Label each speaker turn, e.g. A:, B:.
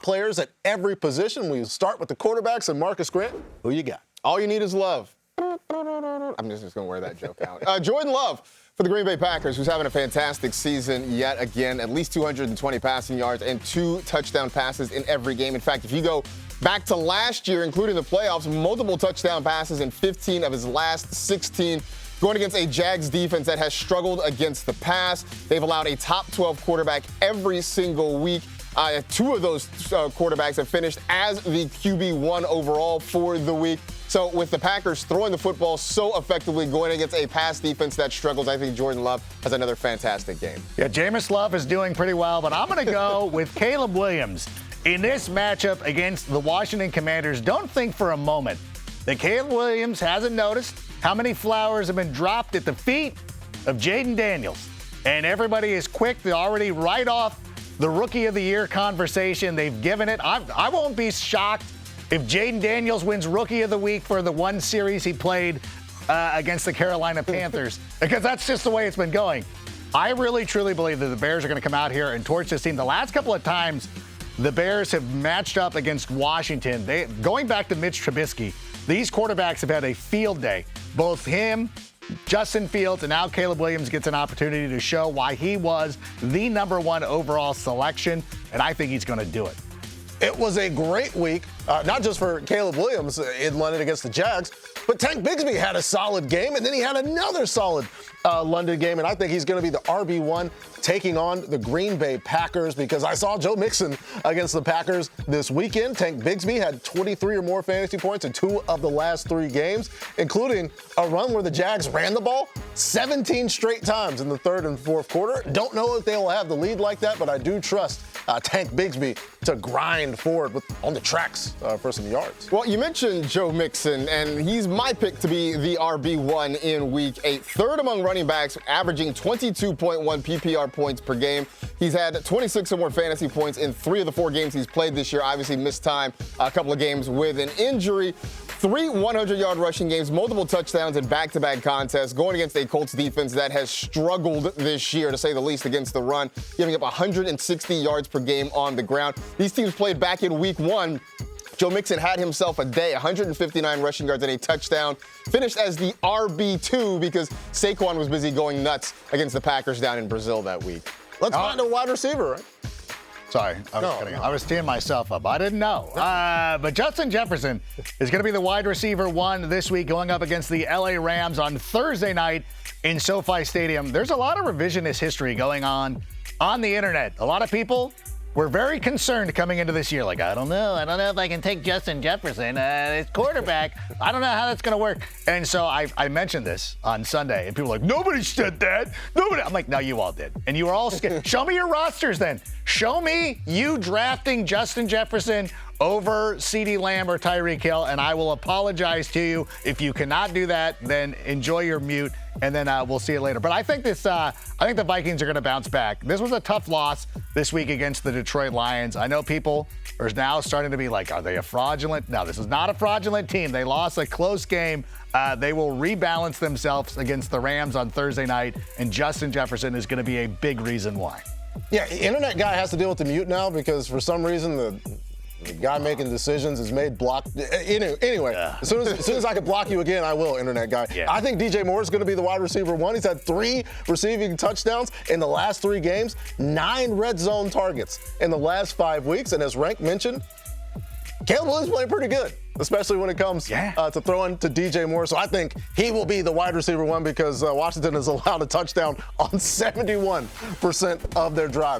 A: players at every position. We start with the quarterbacks and Marcus Grant. Who you got?
B: All you need is love. I'm just going to wear that joke out. Jordan Love for the Green Bay Packers, who's having a fantastic season yet again. At least 220 passing yards and 2 touchdown passes in every game. In fact, if you go back to last year, including the playoffs, multiple touchdown passes in 15 of his last 16. Going against a Jags defense that has struggled against the pass. They've allowed a top 12 quarterback every single week. 2 of those quarterbacks have finished as the QB1 overall for the week. So with the Packers throwing the football so effectively, going against a pass defense that struggles, I think Jordan Love has another fantastic game.
C: Yeah, Jameis Love is doing pretty well, but I'm going to go with Caleb Williams. In this matchup against the Washington Commanders, don't think for a moment that Caleb Williams hasn't noticed how many flowers have been dropped at the feet of Jaden Daniels. And everybody is quick to already write off the Rookie of the Year conversation. They've given it. I won't be shocked if Jaden Daniels wins Rookie of the Week for the one series he played against the Carolina Panthers, because that's just the way it's been going. I really, truly believe that the Bears are going to come out here and torch this team. The last couple of times the Bears have matched up against Washington, going back to Mitch Trubisky, these quarterbacks have had a field day. Both him, Justin Fields, and now Caleb Williams gets an opportunity to show why he was the number 1 overall selection, and I think he's going to do it.
A: It was a great week, not just for Caleb Williams in London against the Jags, but Tank Bigsby had a solid game, and then he had another solid London game, and I think he's going to be the RB1 taking on the Green Bay Packers, because I saw Joe Mixon against the Packers this weekend. Tank Bigsby had 23 or more fantasy points in 2 of the last 3 games, including a run where the Jags ran the ball 17 straight times in the 3rd and 4th quarter. Don't know if they will have the lead like that, but I do trust Tank Bigsby to grind forward on the tracks for some yards.
B: Well, you mentioned Joe Mixon, and he's my pick to be the RB1 in Week 8. 3rd among running backs, averaging 22.1 PPR points per game. He's had 26 or more fantasy points in 3 of the 4 games he's played this year. Obviously missed time a couple of games with an injury. 3 100-yard rushing games, multiple touchdowns in back-to-back contests, going against a Colts defense that has struggled this year, to say the least, against the run, giving up 160 yards per game on the ground. These teams played back in Week 1. Joe Mixon had himself a day, 159 rushing yards and a touchdown. Finished as the RB2 because Saquon was busy going nuts against the Packers down in Brazil that week.
A: Let's find a wide receiver, right?
C: Sorry, I was teeing myself up. I didn't know. But Justin Jefferson is going to be the wide receiver 1 this week, going up against the LA Rams on Thursday night in SoFi Stadium. There's a lot of revisionist history going on the internet. A lot of people were very concerned coming into this year. Like, I don't know if I can take Justin Jefferson. It's quarterback. I don't know how that's going to work. And so I mentioned this on Sunday, and people were like, nobody said that. Nobody. I'm like, no, you all did. And you were all scared. Show me your rosters then. Show me you drafting Justin Jefferson over CeeDee Lamb or Tyreek Hill, and I will apologize to you. If you cannot do that, then enjoy your mute, and then we'll see you later. But I think the Vikings are going to bounce back. This was a tough loss this week against the Detroit Lions. I know people are now starting to be like, are they a fraudulent? No, this is not a fraudulent team. They lost a close game. They will rebalance themselves against the Rams on Thursday night, and Justin Jefferson is going to be a big reason why.
A: Yeah, internet guy has to deal with the mute now because for some reason the guy making decisions is made block. Anyway, yeah. as soon as I can block you again, I will, internet guy. Yeah. I think DJ Moore is going to be the wide receiver 1. He's had 3 receiving touchdowns in the last 3 games, 9 red zone targets in the last 5 weeks. And as Rank mentioned, Caleb Williams playing pretty good, especially when it comes to throwing to DJ Moore. So I think he will be the wide receiver 1 because Washington has allowed a touchdown on 71% of their drives.